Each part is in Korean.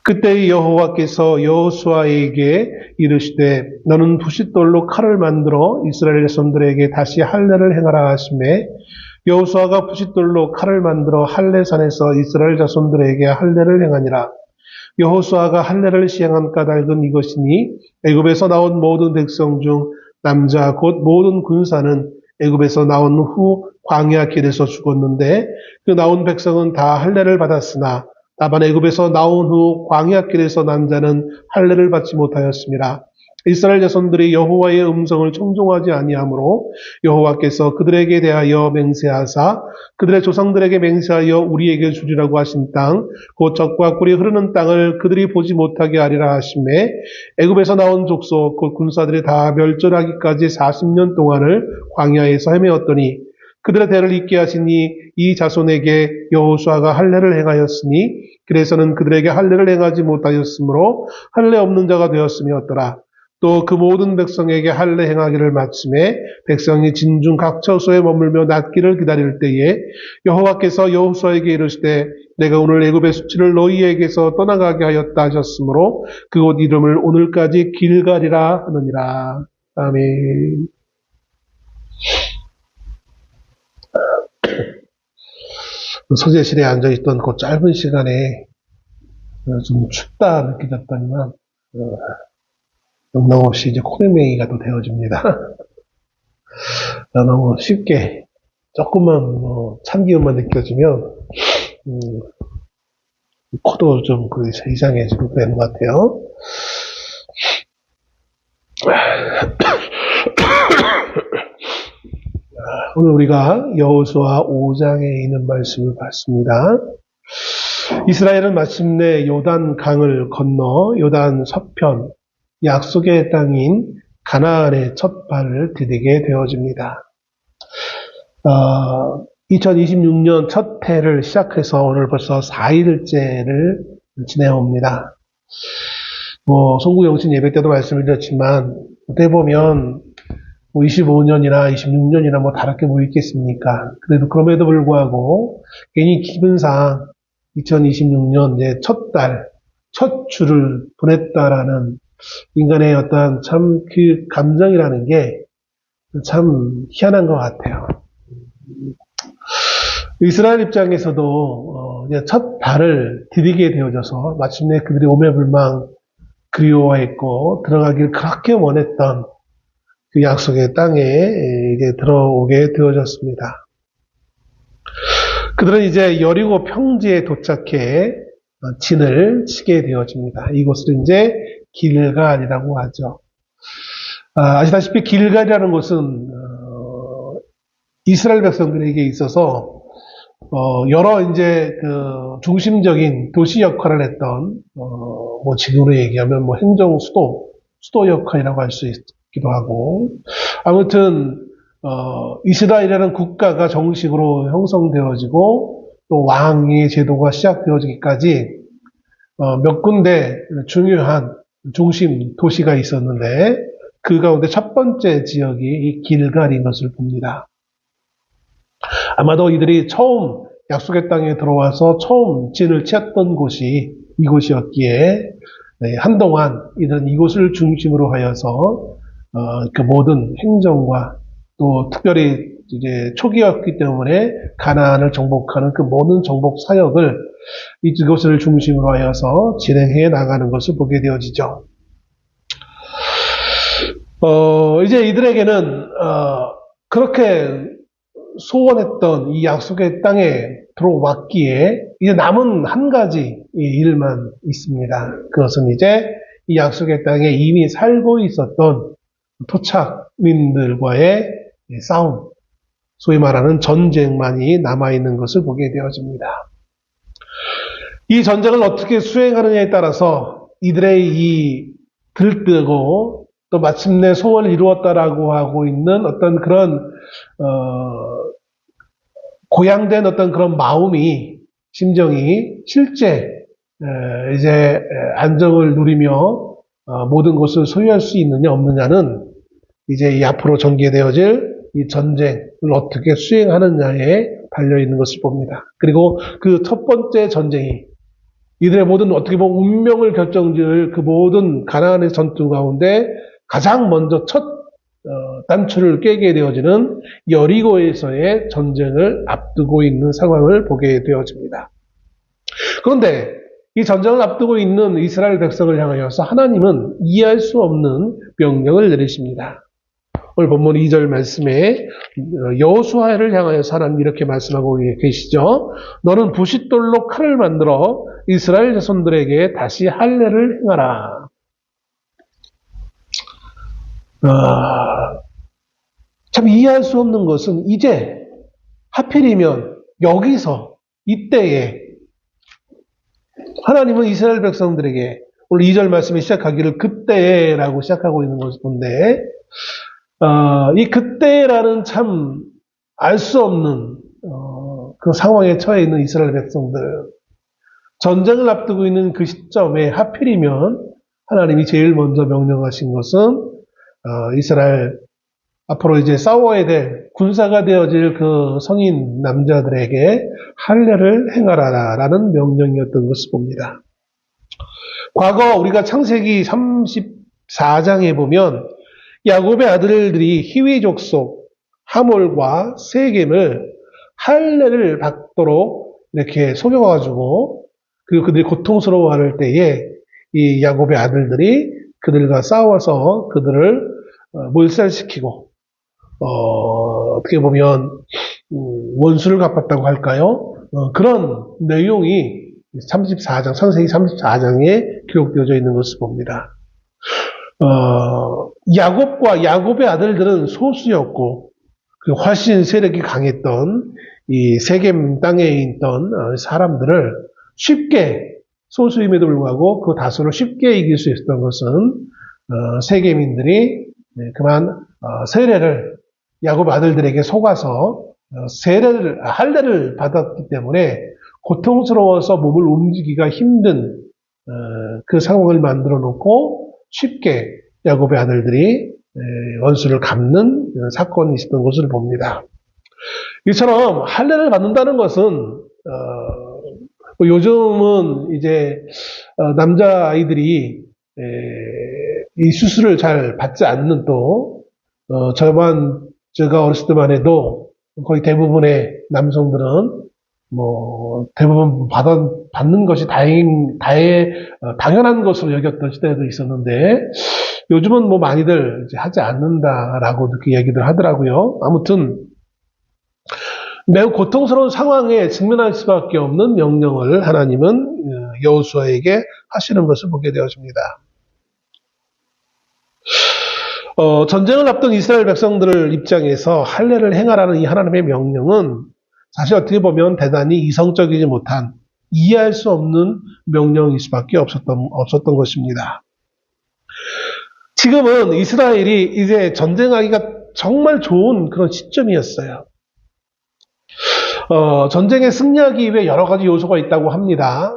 그때 여호와께서 여호수아에게 이르시되 너는 부싯돌로 칼을 만들어 이스라엘 자손들에게 다시 할례를 행하라 하시매 여호수아가 부싯돌로 칼을 만들어 할례산에서 이스라엘 자손들에게 할례를 행하니라. 여호수아가 할례를 시행한 까닭은 이것이니 애굽에서 나온 모든 백성 중 남자 곧 모든 군사는 애굽에서 나온 후 광야 길에서 죽었는데 그 나온 백성은 다 할례를 받았으나 다만 애굽에서 나온 후 광야 길에서 난 자는 할례를 받지 못하였습니다. 이스라엘 자손들이 여호와의 음성을 청종하지 아니하므로 여호와께서 그들에게 대하여 맹세하사 그들의 조상들에게 맹세하여 우리에게 주리라고 하신 땅 곧 젖과 꿀이 흐르는 땅을 그들이 보지 못하게 하리라 하시매 애굽에서 나온 족속 곧 군사들이 다 멸절하기까지 40년 동안을 광야에서 헤매었더니 그들의 대를 잇게 하시니 이 자손에게 여호수아가 할례를 행하였으니 그래서는 그들에게 할례를 행하지 못하였으므로 할례 없는 자가 되었음이었더라. 또 그 모든 백성에게 할례 행하기를 마침에 백성이 진중 각 처소에 머물며 낫기를 기다릴 때에 여호와께서 여호수아에게 이르시되 내가 오늘 애굽의 수치를 너희에게서 떠나가게 하였다 하셨으므로 그곳 이름을 오늘까지 길갈이라 하느니라. 아멘. 서재실에 앉아있던 그 짧은 시간에 좀 춥다 느껴졌더니만 영롱없이 이제 코맹맹이가 또 되어집니다. 너무 쉽게 조금만 참기운만 느껴지면 코도 좀 이상해지고 그러는 것 같아요. 오늘 우리가 여호수아 5장에 있는 말씀을 봤습니다. 이스라엘은 마침내 요단 강을 건너 요단 서편 약속의 땅인 가나안의 첫 발을 디디게 되어집니다. 2026년 첫 해를 시작해서 오늘 벌써 4일째를 지내옵니다. 송구영신 예배 때도 말씀을 드렸지만 어떻게 보면 25년이나 26년이나 다를 게 뭐 있겠습니까? 그럼에도 불구하고 괜히 기분상 2026년 이제 첫 달, 첫 주를 보냈다라는 인간의 어떤 참 그 감정이라는 게 참 희한한 것 같아요. 이스라엘 입장에서도 이제 첫 발을 디디게 되어져서 마침내 그들이 오매불망 그리워했고 들어가길 그렇게 원했던 그 약속의 땅에 이제 들어오게 되어졌습니다. 그들은 이제 여리고 평지에 도착해 진을 치게 되어집니다. 이곳을 이제 길갈이라고 하죠. 아시다시피 길갈이라는 곳은 이스라엘 백성들에게 있어서 여러 이제 그 중심적인 도시 역할을 했던 지금으로 얘기하면 행정 수도 역할이라고 할 수 있기도 하고 아무튼 이스라엘이라는 국가가 정식으로 형성되어지고 또 왕의 제도가 시작되어지기까지 몇 군데 중요한 중심 도시가 있었는데 그 가운데 첫 번째 지역이 이 길갈인 것을 봅니다. 아마도 이들이 처음 약속의 땅에 들어와서 처음 진을 치었던 곳이 이곳이었기에 한동안 이들은 이곳을 중심으로 하여서 그 모든 행정과 또 특별히 이제 초기였기 때문에 가나안을 정복하는 그 모든 정복 사역을 이곳을 중심으로 하여서 진행해 나가는 것을 보게 되어지죠. 이제 이들에게는 그렇게 소원했던 이 약속의 땅에 들어왔기에 이제 남은 한 가지 일만 있습니다. 그것은 이제 이 약속의 땅에 이미 살고 있었던 토착민들과의 싸움, 소위 말하는 전쟁만이 남아있는 것을 보게 되어집니다. 이 전쟁을 어떻게 수행하느냐에 따라서 이들의 이 들뜨고 또 마침내 소원을 이루었다라고 하고 있는 어떤 그런 고양된 어떤 그런 마음이 심정이 실제 이제 안정을 누리며 모든 것을 소유할 수 있느냐 없느냐는 이제 이 앞으로 전개되어질 이 전쟁을 어떻게 수행하느냐에 달려 있는 것을 봅니다. 그리고 그 첫 번째 전쟁이 이들의 모든 어떻게 보면 운명을 결정지을 그 모든 가나안의 전투 가운데 가장 먼저 첫 단추를 깨게 되어지는 여리고에서의 전쟁을 앞두고 있는 상황을 보게 되어집니다. 그런데 이 전쟁을 앞두고 있는 이스라엘 백성을 향하여서 하나님은 이해할 수 없는 명령을 내리십니다. 오늘 본문 2절 말씀에 여호수아를 향하여서 하나님 이렇게 말씀하고 계시죠. 너는 부싯돌로 칼을 만들어 이스라엘 자손들에게 다시 할례를 행하라. 참 이해할 수 없는 것은 이제 하필이면 여기서 이때에 하나님은 이스라엘 백성들에게 오늘 2절 말씀이 시작하기를 그때라고 시작하고 있는 것을 본데 이 그때라는 참 알 수 없는 그 상황에 처해 있는 이스라엘 백성들 전쟁을 앞두고 있는 그 시점에 하필이면 하나님이 제일 먼저 명령하신 것은 이스라엘 앞으로 이제 싸워야 될 군사가 되어질 그 성인 남자들에게 할례를 행하라라는 명령이었던 것을 봅니다. 과거 우리가 창세기 34장에 보면 야곱의 아들들이 히위 족속 하몰과 세겜을 할례를 받도록 이렇게 속여가지고 그들이 고통스러워할 때에 이 야곱의 아들들이 그들과 싸워서 그들을 몰살시키고 어떻게 보면 원수를 갚았다고 할까요? 그런 내용이 34장, 창세기 34장에 기록되어져 있는 것을 봅니다. 야곱과 야곱의 아들들은 소수였고 훨씬 세력이 강했던 이 세겜 땅에 있던 사람들을 쉽게 소수임에도 불구하고 그 다수를 쉽게 이길 수 있었던 것은 세겜인들이 그만 세례를 야곱 아들들에게 속아서 할례를 받았기 때문에 고통스러워서 몸을 움직이기가 힘든 그 상황을 만들어 놓고 쉽게 야곱의 아들들이 원수를 갚는 사건이 있었던 것을 봅니다. 이처럼 할례를 받는다는 것은 요즘은 이제 남자 아이들이 이 수술을 잘 받지 않는 또 제가 어렸을 때만 해도 거의 대부분의 남성들은 대부분 받는 것이 당연한 것으로 여겼던 시대도 있었는데 요즘은 많이들 이제 하지 않는다라고 그렇게 얘기들 하더라고요. 아무튼 매우 고통스러운 상황에 직면할 수밖에 없는 명령을 하나님은 여호수아에게 하시는 것을 보게 되어집니다. 전쟁을 앞둔 이스라엘 백성들 입장에서 할례를 행하라는 이 하나님의 명령은 사실 어떻게 보면 대단히 이성적이지 못한 이해할 수 없는 명령일 수밖에 없었던 것입니다. 지금은 이스라엘이 이제 전쟁하기가 정말 좋은 그런 시점이었어요. 전쟁에 승리하기 위해 여러 가지 요소가 있다고 합니다.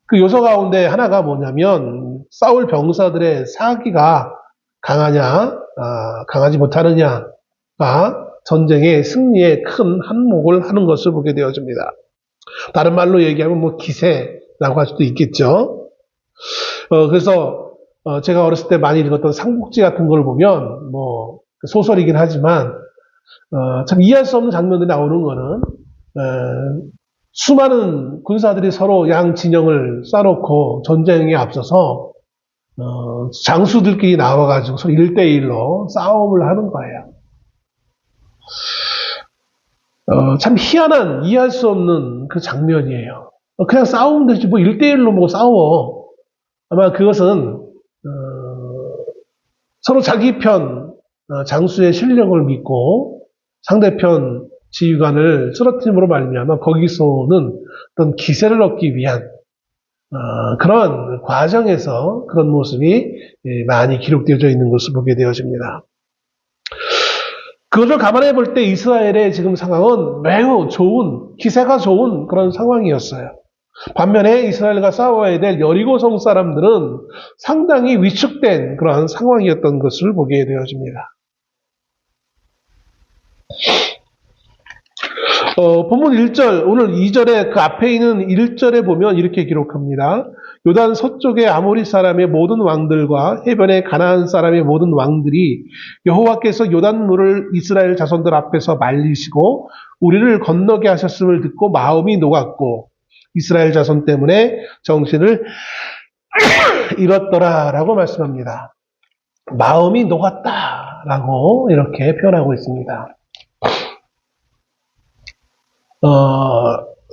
그 요소 가운데 하나가 뭐냐면 싸울 병사들의 사기가 강하냐, 강하지 못하느냐가 전쟁의 승리에 큰 한몫을 하는 것을 보게 되어집니다. 다른 말로 얘기하면 기세라고 할 수도 있겠죠. 그래서 제가 어렸을 때 많이 읽었던 삼국지 같은 걸 보면 소설이긴 하지만 참 이해할 수 없는 장면들이 나오는 거는 수많은 군사들이 서로 양 진영을 쌓아놓고 전쟁에 앞서서 장수들끼리 나와가지고 서로 1대1로 싸움을 하는 거예요. 참 희한한 이해할 수 없는 그 장면이에요. 그냥 싸우면 되지 1대1로 싸워. 아마 그것은 서로 자기 편 장수의 실력을 믿고 상대편 지휘관을 쓰러뜨림으로 말미암아 거기서는 어떤 기세를 얻기 위한 그런 과정에서 그런 모습이 많이 기록되어져 있는 것을 보게 되어집니다. 그것을 감안해 볼 때 이스라엘의 지금 상황은 매우 좋은, 기세가 좋은 그런 상황이었어요. 반면에 이스라엘과 싸워야 될 여리고성 사람들은 상당히 위축된 그러한 상황이었던 것을 보게 되어집니다. 본문 1절, 오늘 2절에 그 앞에 있는 1절에 보면 이렇게 기록합니다. 요단 서쪽의 아모리 사람의 모든 왕들과 해변의 가나안 사람의 모든 왕들이 여호와께서 요단물을 이스라엘 자손들 앞에서 말리시고 우리를 건너게 하셨음을 듣고 마음이 녹았고 이스라엘 자손 때문에 정신을 잃었더라라고 말씀합니다. 마음이 녹았다라고 이렇게 표현하고 있습니다.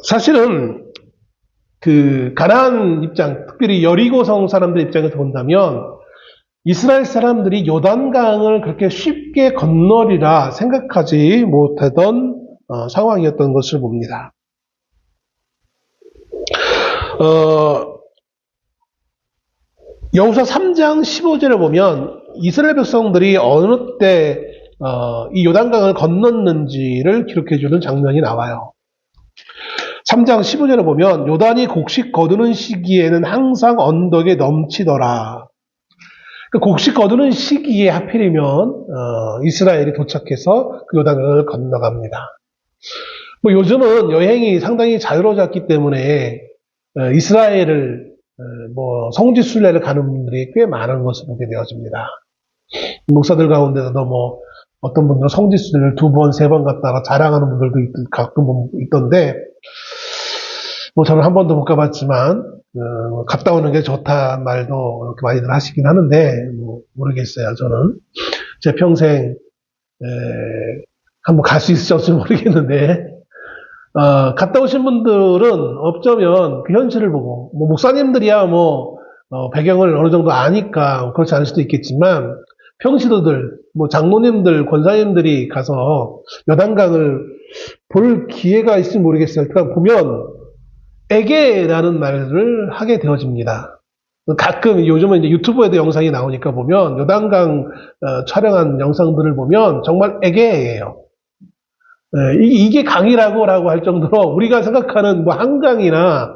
사실은 그 가나안 입장, 특별히 여리고성 사람들 입장에서 본다면 이스라엘 사람들이 요단강을 그렇게 쉽게 건너리라 생각하지 못하던 상황이었던 것을 봅니다. 여호수아 3장 15절에 보면 이스라엘 백성들이 어느 때 이 요단강을 건넜는지를 기록해주는 장면이 나와요. 3장 15절에 보면 요단이 곡식 거두는 시기에는 항상 언덕에 넘치더라. 그 곡식 거두는 시기에 하필이면 이스라엘이 도착해서 그 요단강을 건너갑니다. 뭐 요즘은 여행이 상당히 자유로워졌기 때문에 이스라엘을 뭐 성지순례를 가는 분들이 꽤 많은 것을 보게 되어집니다. 목사들 가운데서도 뭐 어떤 분들은 성지순례를 2번, 3번 갔다가 자랑하는 분들도 가끔 있던데 뭐 저는 한 번도 못 가봤지만 갔다 오는 게 좋다 말도 이렇게 많이들 하시긴 하는데 뭐 모르겠어요. 저는 제 평생 한번 갈 수 있을지 모르겠는데 갔다 오신 분들은 어쩌면 그 현실을 보고 뭐 목사님들이야 뭐 배경을 어느 정도 아니까 그렇지 않을 수도 있겠지만 평시도들 뭐 장로님들 권사님들이 가서 요단강을 볼 기회가 있을지 모르겠어요. 그러니까 보면 에게라는 말을 하게 되어집니다. 가끔 요즘은 이제 유튜브에도 영상이 나오니까 보면 요단강 촬영한 영상들을 보면 정말 에게예요. 이게 강이라고 할 정도로 우리가 생각하는 뭐 한강이나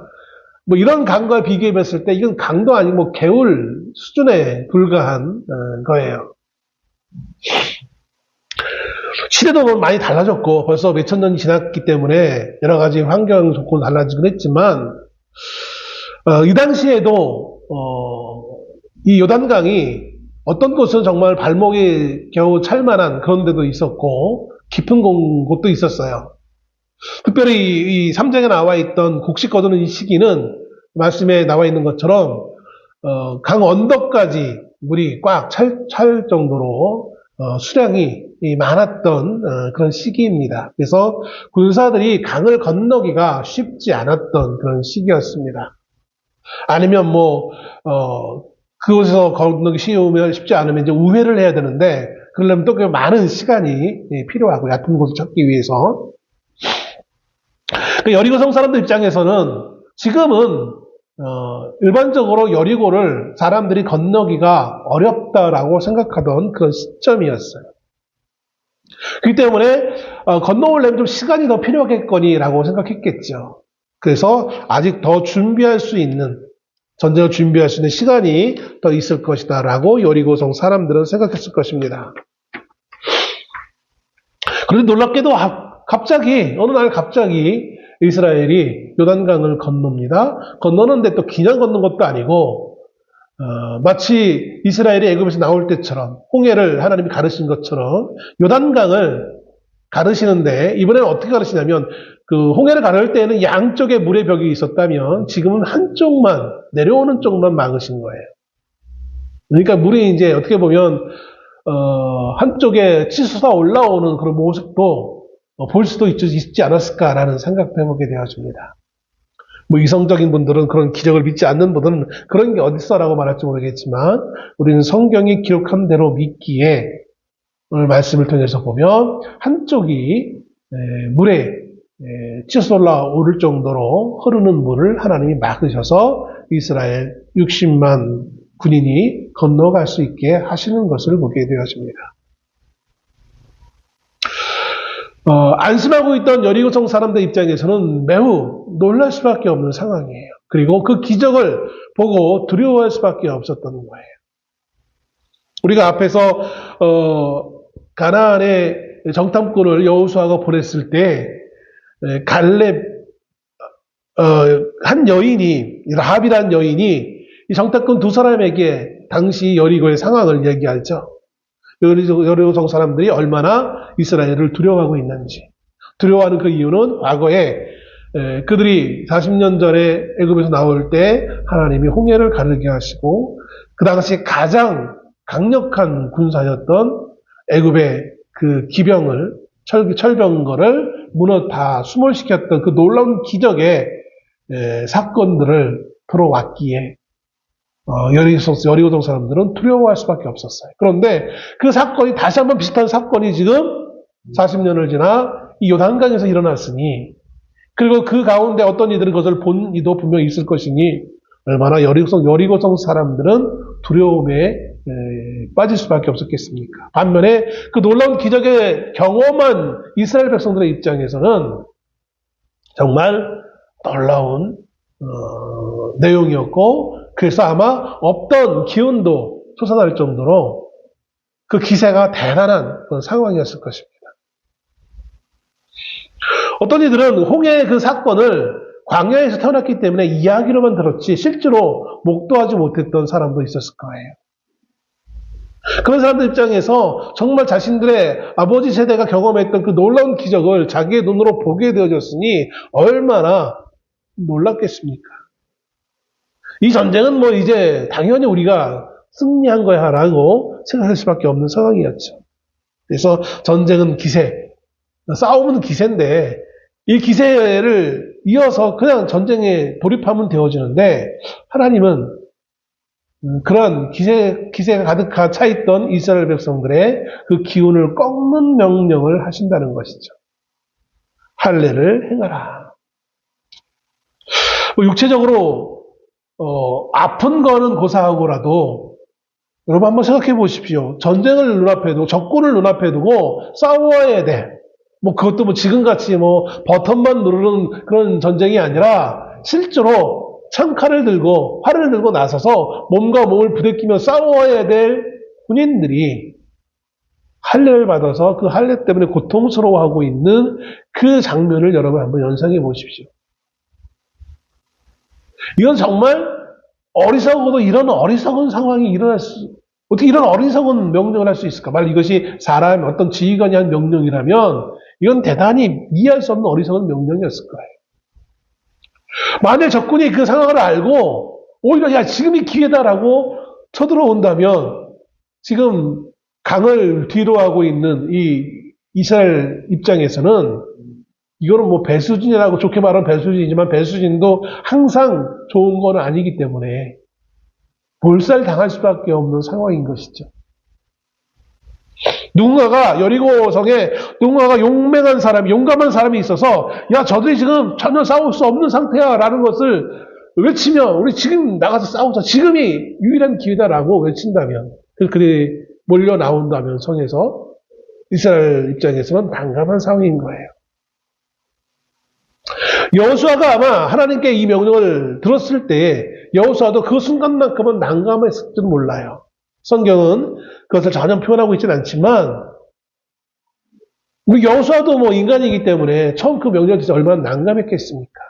뭐 이런 강과 비교해 봤을 때 이건 강도 아니고 뭐 개울 수준에 불과한 거예요. 시대도 많이 달라졌고 벌써 몇천 년이 지났기 때문에 여러 가지 환경 조건 달라지긴 했지만 이 당시에도 이 요단강이 어떤 곳은 정말 발목이 겨우 찰만한 그런 데도 있었고 깊은 곳도 있었어요. 특별히 이 3장에 나와 있던 곡식 거두는 이 시기는 말씀에 나와 있는 것처럼 강 언덕까지 물이 꽉 찰 정도로 수량이 많았던 그런 시기입니다. 그래서 군사들이 강을 건너기가 쉽지 않았던 그런 시기였습니다. 아니면 뭐 그곳에서 건너기 쉽지 않으면 이제 우회를 해야 되는데 그러려면 또 많은 시간이 필요하고 얕은 곳을 찾기 위해서 여리고성 사람들 입장에서는 지금은 일반적으로 여리고를 사람들이 건너기가 어렵다라고 생각하던 그런 시점이었어요. 그렇기 때문에 건너오려면 좀 시간이 더 필요하겠거니라고 생각했겠죠. 그래서 아직 더 준비할 수 있는 전쟁을 준비할 수 있는 시간이 더 있을 것이다라고 여리고성 사람들은 생각했을 것입니다. 그런데 놀랍게도 어느 날 갑자기 이스라엘이 요단강을 건넙니다. 건너는데 또 그냥 걷는 것도 아니고 마치 이스라엘이 애굽에서 나올 때처럼 홍해를 하나님이 가르신 것처럼 요단강을 가르시는데 이번에는 어떻게 가르시냐면 그 홍해를 가를 때에는 양쪽에 물의 벽이 있었다면 지금은 한쪽만 내려오는 쪽만 막으신 거예요. 그러니까 물이 이제 어떻게 보면 한쪽에 치솟아 올라오는 그런 모습도 볼 수도 있지 않았을까라는 생각도 해보게 되어집니다. 뭐 이성적인 분들은 그런 기적을 믿지 않는 분들은 그런 게 어딨어라고 말할지 모르겠지만 우리는 성경이 기록한 대로 믿기에 오늘 말씀을 통해서 보면 한쪽이 물에 치솟아 오를 정도로 흐르는 물을 하나님이 막으셔서 이스라엘 60만 군인이 건너갈 수 있게 하시는 것을 보게 되어집니다. 안심하고 있던 여리고성 사람들 입장에서는 매우 놀랄 수밖에 없는 상황이에요. 그리고 그 기적을 보고 두려워할 수밖에 없었던 거예요. 우리가 앞에서 가나안의 정탐꾼을 여호수아가 보냈을 때 갈렙 한 여인이 라합이라는 여인이 이 정탐꾼 두 사람에게 당시 여리고의 상황을 얘기하죠. 여리고성 사람들이 얼마나 이스라엘을 두려워하고 있는지. 두려워하는 그 이유는 과거에 그들이 40년 전에 애굽에서 나올 때 하나님이 홍해를 가르게 하시고 그 당시 가장 강력한 군사였던 애굽의 그 기병을 철병거를 다 수몰시켰던 그 놀라운 기적의 사건들을 들어왔기에 여리고성 사람들은 두려워할 수밖에 없었어요. 그런데 그 사건이 다시 한번 비슷한 사건이 지금 40년을 지나 이 요단강에서 일어났으니 그리고 그 가운데 어떤 이들은 그것을 본 이도 분명히 있을 것이니 얼마나 여리고성 사람들은 두려움에 빠질 수밖에 없었겠습니까? 반면에 그 놀라운 기적의 경험한 이스라엘 백성들의 입장에서는 정말 놀라운 내용이었고 그래서 아마 없던 기운도 솟아날 정도로 그 기세가 대단한 그런 상황이었을 것입니다. 어떤 이들은 홍해의 그 사건을 광야에서 태어났기 때문에 이야기로만 들었지 실제로 목도하지 못했던 사람도 있었을 거예요. 그런 사람들 입장에서 정말 자신들의 아버지 세대가 경험했던 그 놀라운 기적을 자기의 눈으로 보게 되어졌으니 얼마나 놀랐겠습니까? 이 전쟁은 뭐 이제 당연히 우리가 승리한 거야 라고 생각할 수밖에 없는 상황이었죠. 그래서 전쟁은 기세, 싸움은 기세인데 이 기세를 이어서 그냥 전쟁에 돌입하면 되어지는데 하나님은 그런 기세가 가득 차 있던 이스라엘 백성들의 그 기운을 꺾는 명령을 하신다는 것이죠. 할례를 행하라. 육체적으로 아픈 거는 고사하고라도 여러분 한번 생각해 보십시오. 전쟁을 눈앞에 두고 적군을 눈앞에 두고 싸워야 돼. 뭐 그것도 뭐 지금같이 뭐 버튼만 누르는 그런 전쟁이 아니라 실제로 창칼을 들고 활을 들고 나서서 몸과 몸을 부대끼며 싸워야 될 군인들이 할례를 받아서 그 할례 때문에 고통스러워하고 있는 그 장면을 여러분 한번 연상해 보십시오. 이건 정말 어리석어도 이런 어리석은 상황이 어떻게 이런 어리석은 명령을 할 수 있을까? 만약 이것이 사람의 어떤 지휘관이 한 명령이라면 이건 대단히 이해할 수 없는 어리석은 명령이었을 거예요. 만약 적군이 그 상황을 알고 오히려 야 지금이 기회다라고 쳐들어온다면 지금 강을 뒤로 하고 있는 이 이스라엘 입장에서는 이거는 뭐 배수진이라고 좋게 말하면 배수진이지만 배수진도 항상 좋은 건 아니기 때문에 몰살당할 수밖에 없는 상황인 것이죠. 누군가가 여리고성에 누군가가 용맹한 사람이 용감한 사람이 있어서 야 저들이 지금 전혀 싸울 수 없는 상태야 라는 것을 외치며 우리 지금 나가서 싸우자 지금이 유일한 기회다라고 외친다면 그들이 몰려 나온다면 성에서 이스라엘 입장에서는 난감한 상황인 거예요. 여호수아가 아마 하나님께 이 명령을 들었을 때 여호수아도 그 순간만큼은 난감했을지도 몰라요. 성경은 그것을 전혀 표현하고 있지는 않지만 우리 여호수아도 뭐 인간이기 때문에 처음 그 명령을 듣자 얼마나 난감했겠습니까?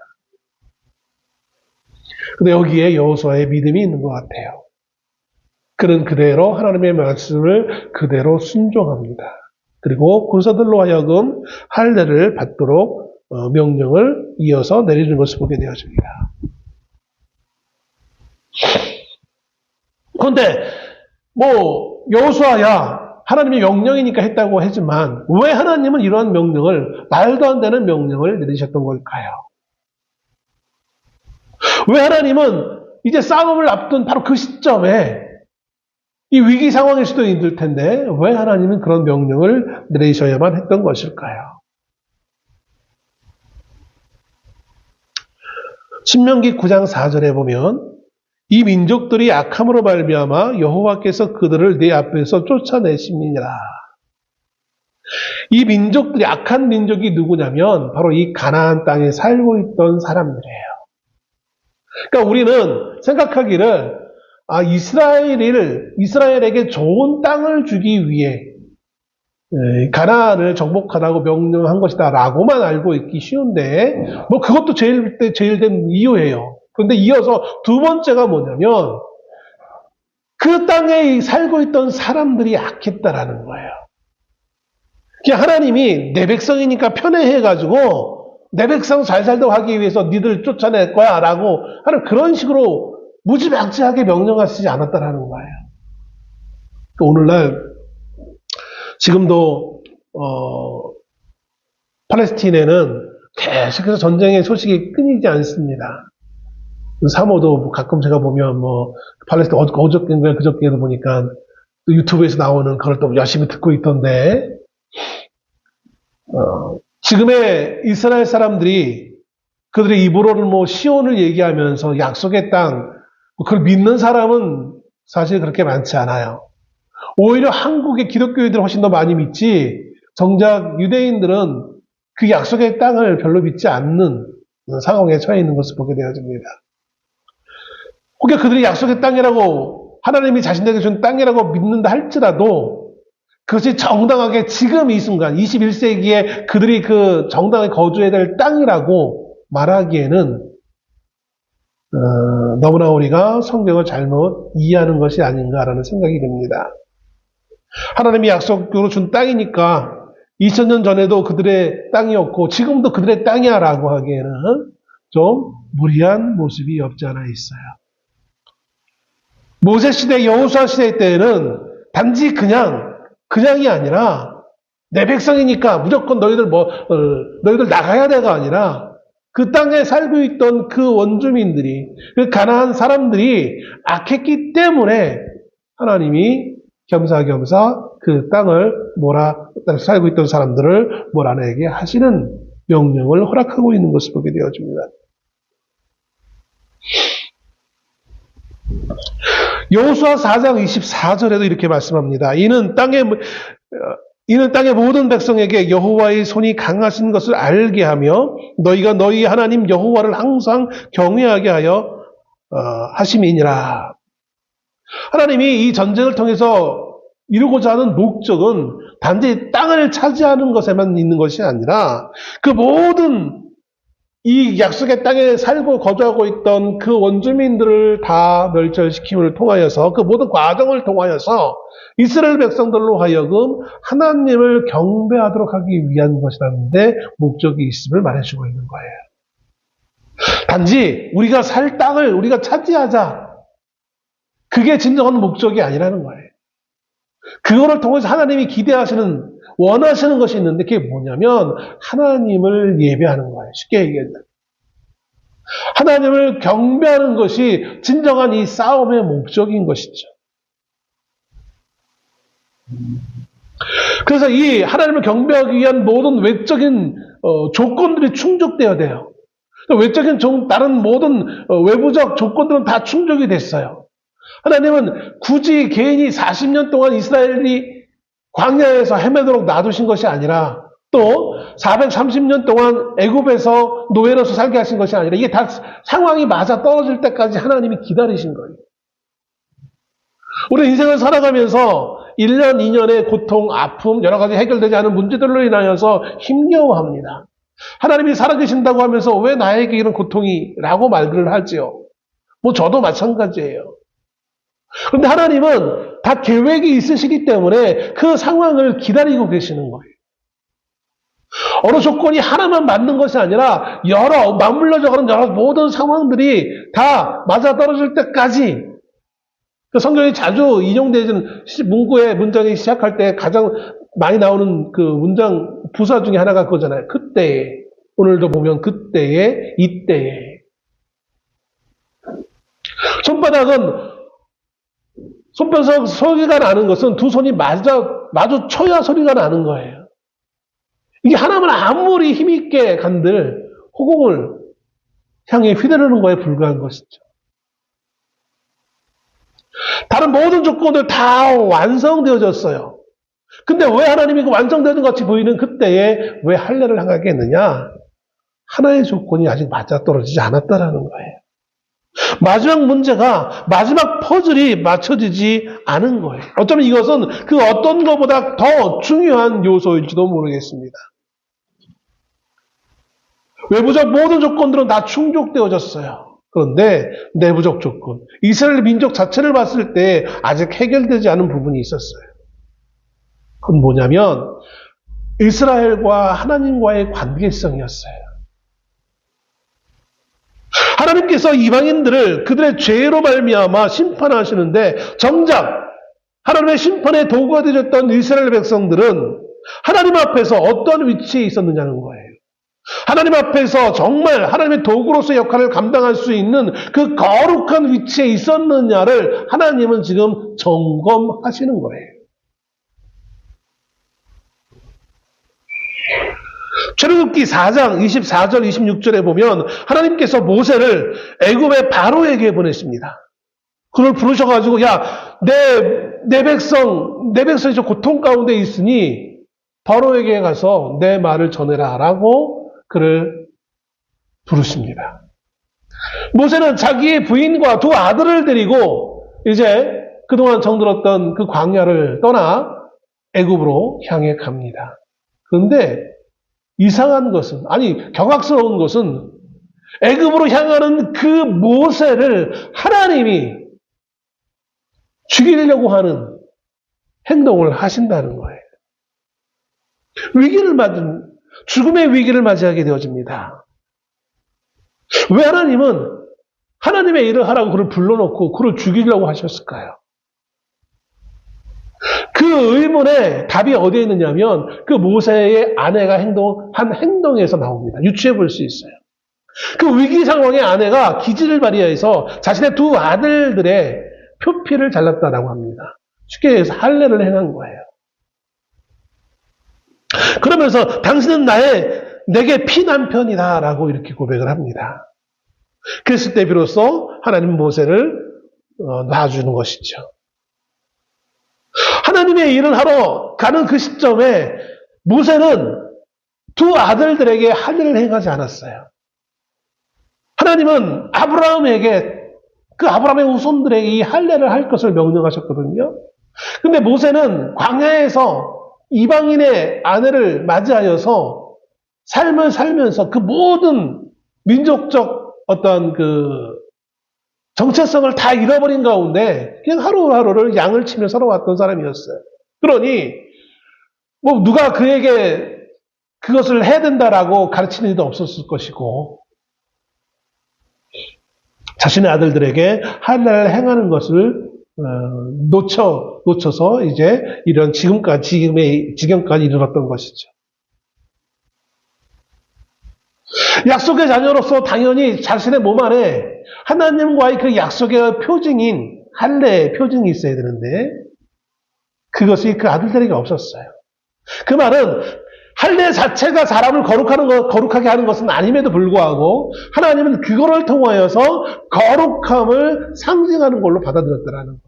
근데 여기에 여호수아의 믿음이 있는 것 같아요. 그는 그대로 하나님의 말씀을 그대로 순종합니다. 그리고 군사들로 하여금 할례를 받도록 명령을 이어서 내리는 것을 보게 되어집니다. 그런데 뭐 여호수아야 하나님의 명령이니까 했다고 하지만 왜 하나님은 이러한 명령을 말도 안 되는 명령을 내리셨던 걸까요? 왜 하나님은 이제 싸움을 앞둔 바로 그 시점에 이 위기 상황일 수도 있을 텐데 왜 하나님은 그런 명령을 내리셔야만 했던 것일까요? 신명기 9장 4절에 보면 이 민족들이 악함으로 말미암아 여호와께서 그들을 내 앞에서 쫓아내심이니라. 이 민족들이 악한 민족이 누구냐면 바로 이 가나안 땅에 살고 있던 사람들이에요. 그러니까 우리는 생각하기를 이스라엘에게 좋은 땅을 주기 위해 가나안을 정복하라고 명령한 것이다라고만 알고 있기 쉬운데 뭐 그것도 제일 된 이유예요. 그런데 이어서 두 번째가 뭐냐면 그 땅에 살고 있던 사람들이 악했다라는 거예요. 그냥 하나님이 내 백성이니까 편애해가지고 내 백성 잘 살도록 하기 위해서 니들 쫓아낼 거야 라고 하는 그런 식으로 무지막지하게 명령하시지 않았다라는 거예요. 오늘날 지금도 팔레스틴에는 계속해서 전쟁의 소식이 끊이지 않습니다. 사모도 가끔 제가 보면 팔레스틴 어저께인가 그저께도 보니까 유튜브에서 나오는 그걸 또 열심히 듣고 있던데 지금의 이스라엘 사람들이 그들의 입으로는 시온을 얘기하면서 약속의 땅 그걸 믿는 사람은 사실 그렇게 많지 않아요. 오히려 한국의 기독교인들은 훨씬 더 많이 믿지 정작 유대인들은 그 약속의 땅을 별로 믿지 않는 상황에 처해 있는 것을 보게 되어집니다. 혹여 그들이 약속의 땅이라고 하나님이 자신에게 준 땅이라고 믿는다 할지라도 그것이 정당하게 지금 이 순간 21세기에 그들이 그 정당하게 거주해야 될 땅이라고 말하기에는 너무나 우리가 성경을 잘못 이해하는 것이 아닌가라는 생각이 듭니다. 하나님이 약속으로 준 땅이니까 2000년 전에도 그들의 땅이었고 지금도 그들의 땅이야 라고 하기에는 좀 무리한 모습이 없지 않아 있어요. 모세 시대, 여호수아 시대 때에는 단지 그냥이 아니라 내 백성이니까 무조건 너희들 나가야 돼가 아니라 그 땅에 살고 있던 그 원주민들이 그 가나안 사람들이 악했기 때문에 하나님이 겸사겸사 그 땅을 살고 있던 사람들을 몰아내게 하시는 명령을 허락하고 있는 것을 보게 되어집니다. 여호수아 4장 24절에도 이렇게 말씀합니다. 이는 땅의 모든 백성에게 여호와의 손이 강하신 것을 알게 하며 너희가 너희 하나님 여호와를 항상 경외하게 하여 하심이니라. 하나님이 이 전쟁을 통해서 이루고자 하는 목적은 단지 땅을 차지하는 것에만 있는 것이 아니라 그 모든 이 약속의 땅에 살고 거주하고 있던 그 원주민들을 다 멸절시킴을 통하여서 그 모든 과정을 통하여서 이스라엘 백성들로 하여금 하나님을 경배하도록 하기 위한 것이라는데 목적이 있음을 말해주고 있는 거예요. 단지 우리가 살 땅을 우리가 차지하자. 그게 진정한 목적이 아니라는 거예요. 그거를 통해서 하나님이 원하시는 것이 있는데 그게 뭐냐면 하나님을 예배하는 거예요. 쉽게 얘기하면. 하나님을 경배하는 것이 진정한 이 싸움의 목적인 것이죠. 그래서 이 하나님을 경배하기 위한 모든 외적인 조건들이 충족되어야 돼요. 외적인 다른 모든 외부적 조건들은 다 충족이 됐어요. 하나님은 굳이 개인이 40년 동안 이스라엘이 광야에서 헤매도록 놔두신 것이 아니라 또 430년 동안 애굽에서 노예로서 살게 하신 것이 아니라 이게 다 상황이 맞아 떨어질 때까지 하나님이 기다리신 거예요. 우리 인생을 살아가면서 1년, 2년의 고통, 아픔, 여러 가지 해결되지 않은 문제들로 인하여서 힘겨워합니다. 하나님이 살아계신다고 하면서 왜 나에게 이런 고통이? 라고 말들을 하지요. 저도 마찬가지예요. 그런데 하나님은 다 계획이 있으시기 때문에 그 상황을 기다리고 계시는 거예요. 어느 조건이 하나만 맞는 것이 아니라 맞물려져가는 여러 모든 상황들이 다 맞아떨어질 때까지 성경이 자주 인용되는 문구의 문장이 시작할 때 가장 많이 나오는 그 문장 부사 중에 하나가 그거잖아요. 그때에, 오늘도 보면 그때에, 이때에. 손바닥 소리가 나는 것은 두 손이 마주쳐야 소리가 나는 거예요. 이게 하나만 아무리 힘있게 간들 허공을 향해 휘두르는 거에 불과한 것이죠. 다른 모든 조건들 다 완성되어졌어요. 근데 왜 하나님이 그 완성되는 것 같이 보이는 그때에 왜 할례를 행하게 했느냐? 하나의 조건이 아직 맞아떨어지지 않았다라는 거예요. 마지막 문제가, 마지막 퍼즐이 맞춰지지 않은 거예요. 어쩌면 이것은 그 어떤 것보다 더 중요한 요소일지도 모르겠습니다. 외부적 모든 조건들은 다 충족되어졌어요. 그런데 내부적 조건, 이스라엘 민족 자체를 봤을 때 아직 해결되지 않은 부분이 있었어요. 그건 뭐냐면 이스라엘과 하나님과의 관계성이었어요. 하나님께서 이방인들을 그들의 죄로 말미암아 심판하시는데 정작 하나님의 심판의 도구가 되었던 이스라엘 백성들은 하나님 앞에서 어떤 위치에 있었느냐는 거예요. 하나님 앞에서 정말 하나님의 도구로서 역할을 감당할 수 있는 그 거룩한 위치에 있었느냐를 하나님은 지금 점검하시는 거예요. 출애굽기 4장 24절 26절에 보면 하나님께서 모세를 애굽의 바로에게 보내십니다. 그걸 부르셔가지고 내 백성이 저 고통 가운데 있으니 바로에게 가서 내 말을 전해라 라고 그를 부르십니다. 모세는 자기의 부인과 두 아들을 데리고 이제 그동안 정들었던 그 광야를 떠나 애굽으로 향해 갑니다. 그런데 이상한 것은, 경악스러운 것은 애굽으로 향하는 그 모세를 하나님이 죽이려고 하는 행동을 하신다는 거예요. 죽음의 위기를 맞이하게 되어집니다. 왜 하나님은 하나님의 일을 하라고 그를 불러놓고 그를 죽이려고 하셨을까요? 그 의문의 답이 어디에 있느냐면 그 모세의 아내가 한 행동에서 나옵니다. 유추해 볼 수 있어요. 그 위기 상황에 아내가 기지를 발휘해서 자신의 두 아들들의 표피를 잘랐다라고 합니다. 쉽게 해서 할례를 행한 거예요. 그러면서 당신은 내게 피남편이다 라고 이렇게 고백을 합니다. 그랬을 때 비로소 하나님 모세를 놔주는 것이죠. 하나님의 일을 하러 가는 그 시점에 모세는 두 아들들에게 할례를 행하지 않았어요. 하나님은 아브라함의 후손들에게 이 할례를 할 것을 명령하셨거든요. 근데 모세는 광야에서 이방인의 아내를 맞이하여서 삶을 살면서 그 모든 민족적 어떤 그 정체성을 다 잃어버린 가운데 그냥 하루하루를 양을 치며 살아왔던 사람이었어요. 그러니 누가 그에게 그것을 해야 된다라고 가르치는 일도 없었을 것이고 자신의 아들들에게 할례를 행하는 것을 놓쳐서 이제 지금의 지경까지 이르렀던 것이죠. 약속의 자녀로서 당연히 자신의 몸 안에 하나님과의 그 약속의 표징인 할례의 표징이 있어야 되는데 그것이 그 아들들에게 없었어요. 그 말은 할례 자체가 사람을 거룩하게 하는 것은 아님에도 불구하고 하나님은 그거를 통하여서 거룩함을 상징하는 걸로 받아들였다라는 거예요.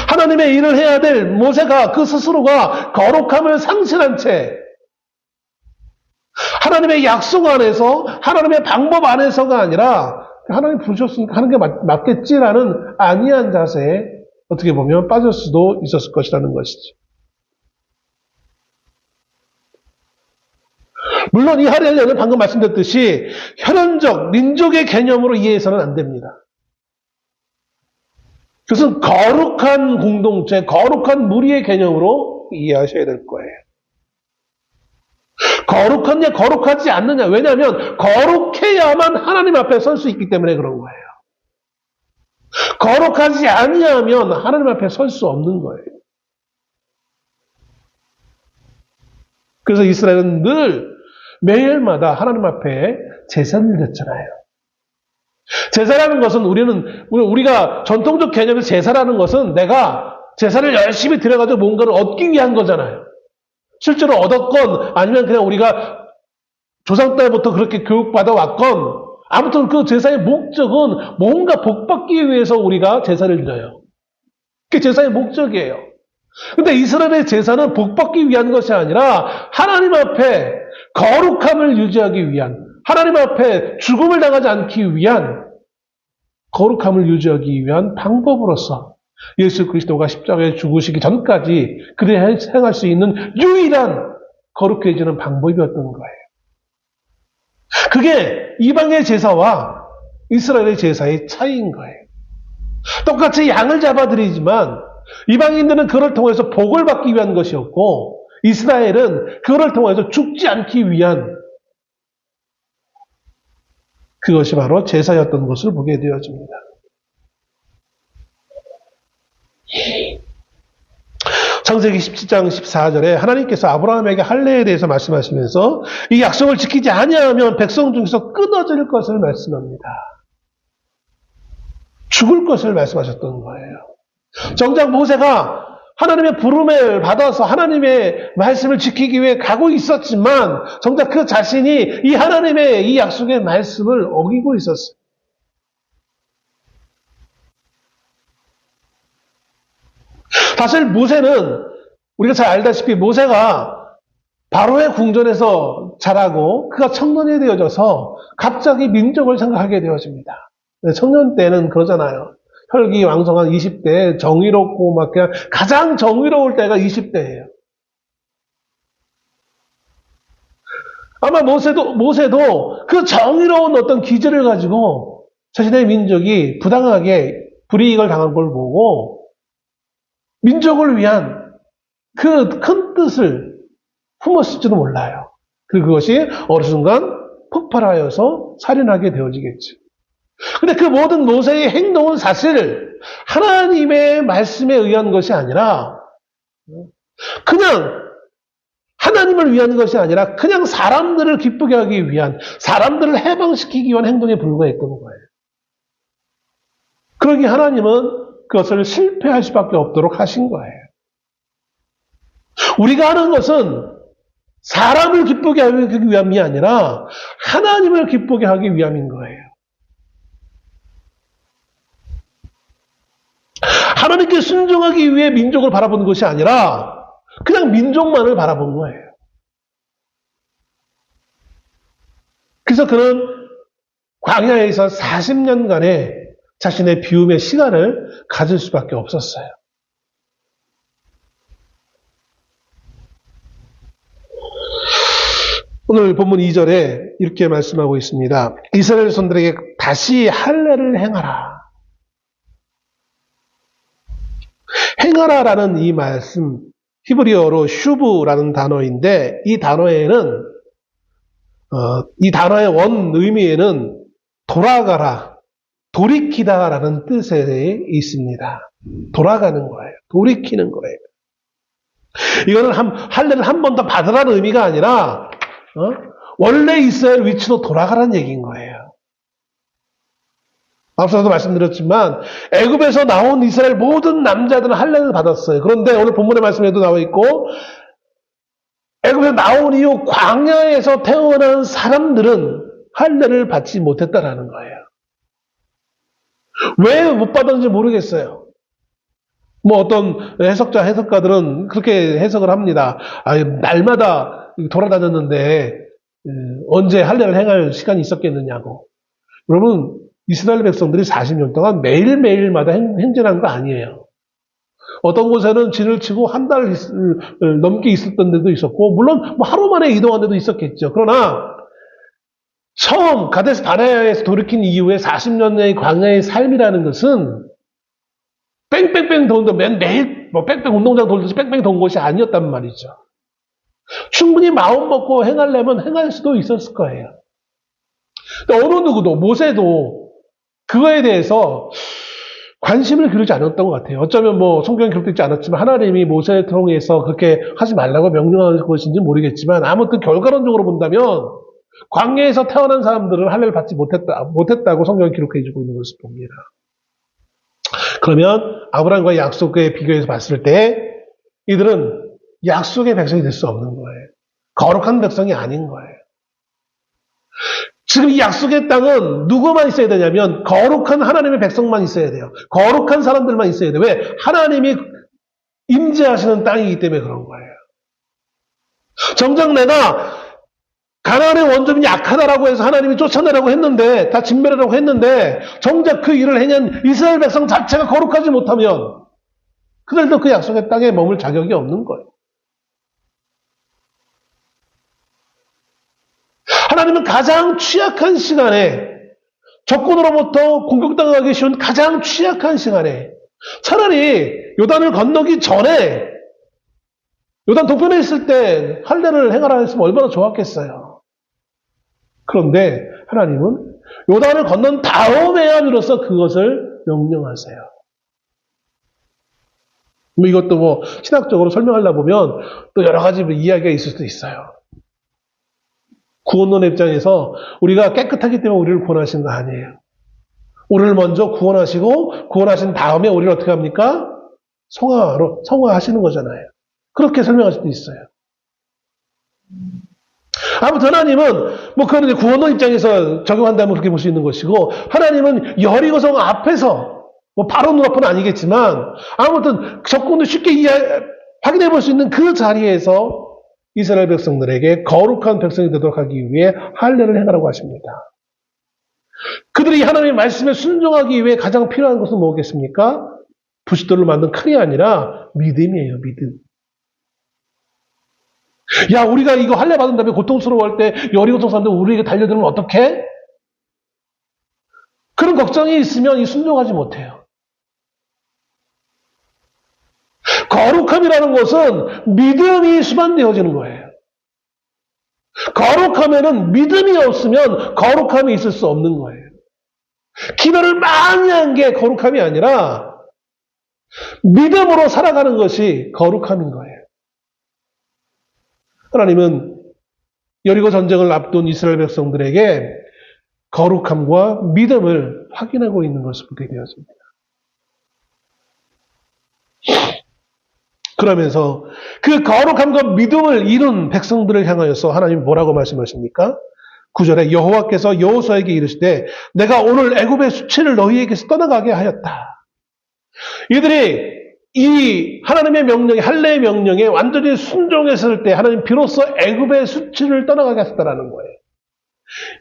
하나님의 일을 해야 될 모세가 그 스스로가 거룩함을 상실한 채 하나님의 약속 안에서 하나님의 방법 안에서가 아니라 하나님 부르셨으니까 하는 게 맞겠지라는 안이한 자세에 어떻게 보면 빠질 수도 있었을 것이라는 것이죠. 물론 이 할례는 방금 말씀드렸듯이 혈연적 민족의 개념으로 이해해서는 안 됩니다. 그것은 거룩한 공동체, 거룩한 무리의 개념으로 이해하셔야 될 거예요. 거룩하냐 거룩하지 않느냐. 왜냐하면 거룩해야만 하나님 앞에 설 수 있기 때문에 그런 거예요. 거룩하지 아니하면 하나님 앞에 설 수 없는 거예요. 그래서 이스라엘은 늘 매일마다 하나님 앞에 제사를 드렸잖아요. 제사라는 것은 우리가 전통적 개념에서 제사라는 것은 내가 제사를 열심히 드려가지고 뭔가를 얻기 위한 거잖아요. 실제로 얻었건 아니면 그냥 우리가 조상 때부터 그렇게 교육받아 왔건 아무튼 그 제사의 목적은 뭔가 복받기 위해서 우리가 제사를 드려요. 그게 제사의 목적이에요. 근데 이스라엘의 제사는 복받기 위한 것이 아니라 하나님 앞에 거룩함을 유지하기 위한, 하나님 앞에 죽음을 당하지 않기 위한 거룩함을 유지하기 위한 방법으로서 예수 그리스도가 십자가에 죽으시기 전까지 그를 행할 수 있는 유일한 거룩해지는 방법이었던 거예요. 그게 이방의 제사와 이스라엘의 제사의 차이인 거예요. 똑같이 양을 잡아드리지만 이방인들은 그를 통해서 복을 받기 위한 것이었고 이스라엘은 그를 통해서 죽지 않기 위한 그것이 바로 제사였던 것을 보게 되어집니다. 창세기 17장 14절에 하나님께서 아브라함에게 할례에 대해서 말씀하시면서 이 약속을 지키지 아니하면 백성 중에서 끊어질 것을 말씀합니다. 죽을 것을 말씀하셨던 거예요. 정작 모세가 하나님의 부름을 받아서 하나님의 말씀을 지키기 위해 가고 있었지만 정작 그 자신이 이 하나님의 이 약속의 말씀을 어기고 있었어요. 사실 모세는 우리가 잘 알다시피 모세가 바로의 궁전에서 자라고 그가 청년이 되어져서 갑자기 민족을 생각하게 되어집니다. 청년 때는 그러잖아요. 혈기왕성한 20대, 정의롭고 막 그냥 가장 정의로울 때가 20대예요. 아마 모세도 그 정의로운 어떤 기질을 가지고 자신의 민족이 부당하게 불이익을 당한 걸 보고 민족을 위한 그 큰 뜻을 품었을지도 몰라요. 그것이 어느 순간 폭발하여서 살인하게 되어지겠죠. 근데 그 모든 모세의 행동은 사실 하나님의 말씀에 의한 것이 아니라 그냥 하나님을 위한 것이 아니라 그냥 사람들을 기쁘게 하기 위한, 사람들을 해방시키기 위한 행동에 불과했던 거예요. 그러기 하나님은 그것을 실패할 수밖에 없도록 하신 거예요. 우리가 하는 것은 사람을 기쁘게 하기 위함이 아니라 하나님을 기쁘게 하기 위함인 거예요. 하나님께 순종하기 위해 민족을 바라보는 것이 아니라 그냥 민족만을 바라본 거예요. 그래서 그는 광야에서 40년간의 자신의 비움의 시간을 가질 수밖에 없었어요. 오늘 본문 2절에 이렇게 말씀하고 있습니다. 이스라엘 손들에게 다시 할례를 행하라. 행하라라는 이 말씀, 히브리어로 슈브라는 단어인데 이 단어에는 이 단어의 원 의미에는 돌아가라, 돌이키다라는 뜻에 있습니다. 돌아가는 거예요. 돌이키는 거예요. 이거는 할례를 한 번 더 받으라는 의미가 아니라 원래 있어야 할 위치로 돌아가라는 얘기인 거예요. 앞서도 말씀드렸지만 애굽에서 나온 이스라엘 모든 남자들은 할례를 받았어요. 그런데 오늘 본문의 말씀에도 나와 있고 애굽에서 나온 이후 광야에서 태어난 사람들은 할례를 받지 못했다라는 거예요. 왜 못 받았는지 모르겠어요. 뭐 어떤 해석가들은 그렇게 해석을 합니다. 날마다 돌아다녔는데 언제 할례를 행할 시간이 있었겠느냐고. 여러분 이스라엘 백성들이 40년 동안 매일매일마다 행진한 거 아니에요. 어떤 곳에는 진을 치고 한 달 넘게 있었던 데도 있었고 물론 뭐 하루 만에 이동한 데도 있었겠죠. 그러나 처음 가데스 바네아에서 돌이킨 이후에 40년의 광야의 삶이라는 것은 뺑뺑뺑 도는 매일 뭐 뺑뺑 운동장 돌듯이 뺑뺑 돈 것이 아니었단 말이죠. 충분히 마음 먹고 행하려면 행할 수도 있었을 거예요. 어느 누구도 모세도 그거에 대해서 관심을 기울이지 않았던 것 같아요. 어쩌면 뭐 성경에 기록되어 있지 않았지만 하나님이 모세를 통해서 그렇게 하지 말라고 명령한 것인지 모르겠지만 아무튼 결과론적으로 본다면 광야에서 태어난 사람들은 할례를 받지 못했다고 성경이 기록해주고 있는 것을 봅니다. 그러면 아브라함과의 약속에 비교해서 봤을 때 이들은 약속의 백성이 될 수 없는 거예요. 거룩한 백성이 아닌 거예요. 지금 이 약속의 땅은 누구만 있어야 되냐면 거룩한 하나님의 백성만 있어야 돼요. 거룩한 사람들만 있어야 돼요. 왜? 하나님이 임재하시는 땅이기 때문에 그런 거예요. 정작 내가 가나안의 원조민이 약하다라고 해서 하나님이 쫓아내라고 했는데, 다 진멸하라고 했는데, 정작 그 일을 행한 이스라엘 백성 자체가 거룩하지 못하면 그들도 그 약속의 땅에 머물 자격이 없는 거예요. 하나님은 가장 취약한 시간에, 적군으로부터 공격당하기 쉬운 가장 취약한 시간에 차라리 요단을 건너기 전에 요단 동편에 있을 때 할례를 행하라 했으면 얼마나 좋았겠어요. 그런데 하나님은 요단을 건넌 다음에야 비로소 그것을 명령하세요. 이것도 신학적으로 설명하려고 보면 또 여러 가지 이야기가 있을 수도 있어요. 구원론의 입장에서 우리가 깨끗하기 때문에 우리를 구원하신 거 아니에요. 우리를 먼저 구원하시고 구원하신 다음에 우리를 어떻게 합니까? 성화하시는 거잖아요. 그렇게 설명할 수도 있어요. 아무튼 하나님은 그건 이제 구원론 입장에서 적용한다면 그렇게 볼 수 있는 것이고, 하나님은 여리고성 앞에서 바로 눈앞은 아니겠지만 아무튼 적군도 쉽게 확인해 볼 수 있는 그 자리에서 이스라엘 백성들에게 거룩한 백성이 되도록 하기 위해 할례를 행하라고 하십니다. 그들이 하나님의 말씀에 순종하기 위해 가장 필요한 것은 뭐겠습니까? 부싯돌로 만든 칼이 아니라 믿음이에요, 믿음. 야, 우리가 이거 할례 받은 다음에 고통스러워할 때 여리고성 사람들 우리에게 달려들면 어떡해? 그런 걱정이 있으면 이 순종하지 못해요. 거룩함이라는 것은 믿음이 수반되어지는 거예요. 거룩함에는 믿음이 없으면 거룩함이 있을 수 없는 거예요. 기도를 많이 한 게 거룩함이 아니라 믿음으로 살아가는 것이 거룩함인 거예요. 하나님은 여리고 전쟁을 앞둔 이스라엘 백성들에게 거룩함과 믿음을 확인하고 있는 것을 보게 되었습니다. 그러면서 그 거룩함과 믿음을 이룬 백성들을 향하여서 하나님이 뭐라고 말씀하십니까? 9절에 여호와께서 여호수아에게 이르시되 내가 오늘 애굽의 수치를 너희에게서 떠나가게 하였다. 이들이 이 하나님의 명령에, 할례의 명령에 완전히 순종했을 때 하나님 비로소 애굽의 수치를 떠나가게 하셨다라는 거예요.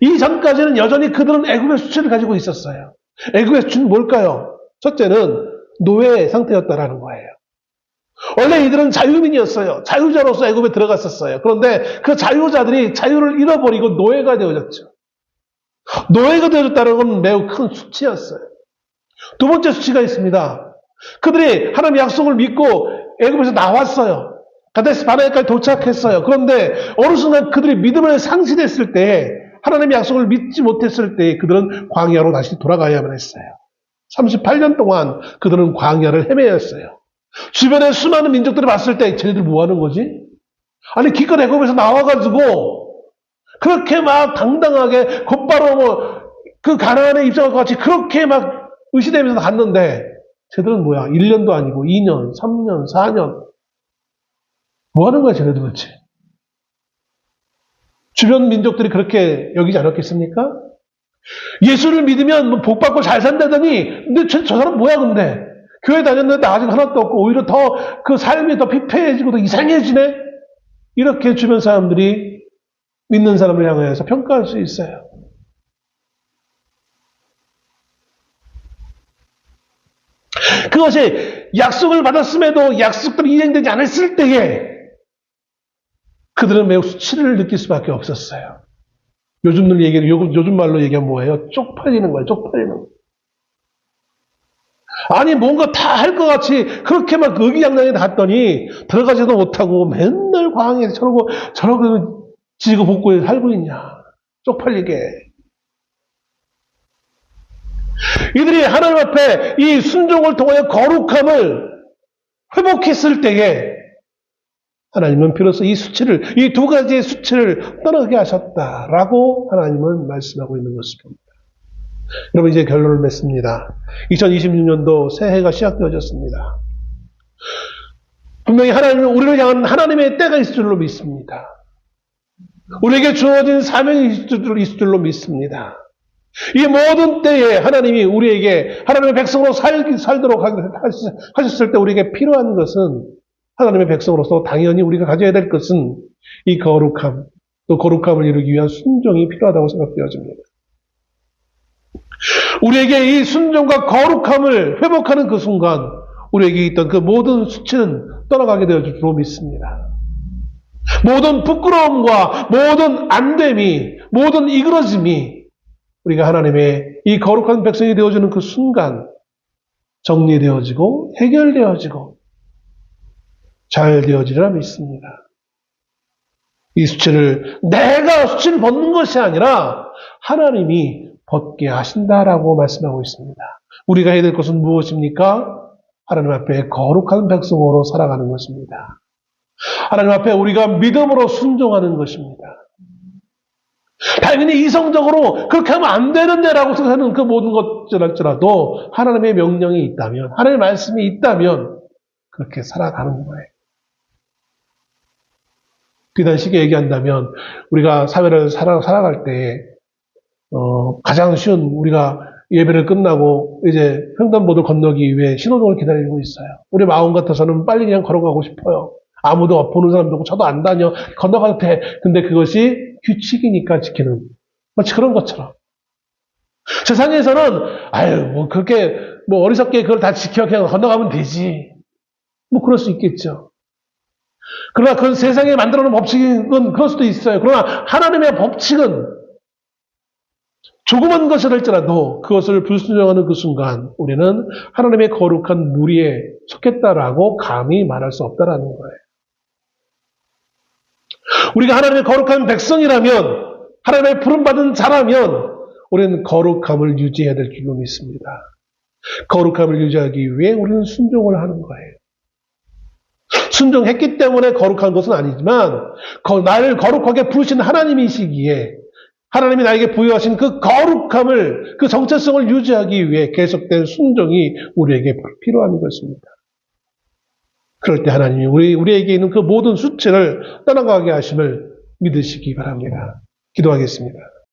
이전까지는 여전히 그들은 애굽의 수치를 가지고 있었어요. 애굽의 수치는 뭘까요? 첫째는 노예 상태였다라는 거예요. 원래 이들은 자유민이었어요. 자유자로서 애굽에 들어갔었어요. 그런데 그 자유자들이 자유를 잃어버리고 노예가 되어졌죠. 노예가 되어졌다는 건 매우 큰 수치였어요. 두 번째 수치가 있습니다. 그들이 하나님의 약속을 믿고 애굽에서 나왔어요. 가데스 바네아까지 도착했어요. 그런데 어느 순간 그들이 믿음을 상실했을 때, 하나님의 약속을 믿지 못했을 때 그들은 광야로 다시 돌아가야만 했어요. 38년 동안 그들은 광야를 헤매야 했어요. 주변에 수많은 민족들이 봤을 때 쟤네들 뭐 하는 거지? 아니 기껏 애굽에서 나와가지고 그렇게 막 당당하게 곧바로 그 가나안에 입장할 것 같이 그렇게 막 의시되면서 갔는데 쟤들은 뭐야? 1년도 아니고 2년, 3년, 4년 뭐 하는 거야 쟤네들 도대체? 주변 민족들이 그렇게 여기지 않았겠습니까? 예수를 믿으면 복 받고 잘 산다더니 근데 저 사람 뭐야 근데? 교회 다녔는데 아직 하나도 없고 오히려 더 그 삶이 더 피폐해지고 더 이상해지네? 이렇게 주변 사람들이 믿는 사람을 향해서 평가할 수 있어요. 그것이 약속을 받았음에도 약속들이 이행되지 않았을 때에 그들은 매우 수치를 느낄 수밖에 없었어요. 요즘 말로 얘기하면 뭐예요? 쪽팔리는 거예요. 쪽팔리는 거예요. 아니 뭔가 다 할 것 같이 그렇게 막 의기양양에 갔더니 들어가지도 못하고 맨날 광야에 저러고 지고 복고에 살고 있냐. 쪽팔리게. 이들이 하나님 앞에 이 순종을 통하여 거룩함을 회복했을 때에 하나님은 비로소 이 수치를, 이 두 가지의 수치를 떠나게 하셨다라고 하나님은 말씀하고 있는 것입니다. 여러분 이제 결론을 맺습니다. 2026년도 새해가 시작되어졌습니다. 분명히 하나님은 우리를 향한 하나님의 때가 있을 줄로 믿습니다. 우리에게 주어진 사명이 있을 줄로 믿습니다. 이 모든 때에 하나님이 우리에게 하나님의 백성으로 살도록 하셨을 때 우리에게 필요한 것은 하나님의 백성으로서 당연히 우리가 가져야 될 것은 이 거룩함, 또 거룩함을 이루기 위한 순종이 필요하다고 생각되어집니다. 우리에게 이 순종과 거룩함을 회복하는 그 순간 우리에게 있던 그 모든 수치는 떠나가게 되어 줄로 믿습니다. 모든 부끄러움과 모든 안됨이, 모든 이그러짐이 우리가 하나님의 이 거룩한 백성이 되어주는 그 순간 정리되어지고 해결되어지고 잘 되어지리라 믿습니다. 이 수치를 내가 수치를 벗는 것이 아니라 하나님이 벗게 하신다라고 말씀하고 있습니다. 우리가 해야 될 것은 무엇입니까? 하나님 앞에 거룩한 백성으로 살아가는 것입니다. 하나님 앞에 우리가 믿음으로 순종하는 것입니다. 당연히 이성적으로 그렇게 하면 안 되는데라고 생각하는 그 모든 것들할지라도 하나님의 명령이 있다면, 하나님의 말씀이 있다면 그렇게 살아가는 거예요. 비단 쉽게 얘기한다면 우리가 사회를 살아갈 때 가장 쉬운 우리가 예배를 끝나고 이제 횡단보도 건너기 위해 신호등을 기다리고 있어요. 우리 마음 같아서는 빨리 그냥 걸어가고 싶어요. 아무도 보는 사람도 없고 저도 안 다녀. 건너가도 돼. 근데 그것이 규칙이니까 지키는 마치 그런 것처럼 세상에서는 그렇게 어리석게 그걸 다 지켜 그냥 건너가면 되지. 그럴 수 있겠죠. 그러나 그 세상에 만들어 놓은 법칙은 그럴 수도 있어요. 그러나 하나님의 법칙은 조그만 것을 할지라도 그것을 불순종하는 그 순간 우리는 하나님의 거룩한 무리에 속했다라고 감히 말할 수 없다라는 거예요. 우리가 하나님의 거룩한 백성이라면, 하나님의 부름받은 자라면 우리는 거룩함을 유지해야 될 줄로 믿습니다. 거룩함을 유지하기 위해 우리는 순종을 하는 거예요. 순종했기 때문에 거룩한 것은 아니지만 나를 거룩하게 부르신 하나님이시기에 하나님이 나에게 부여하신 그 거룩함을, 그 정체성을 유지하기 위해 계속된 순종이 우리에게 필요한 것입니다. 그럴 때 하나님이 우리에게 있는 그 모든 수치를 떠나가게 하심을 믿으시기 바랍니다. 기도하겠습니다.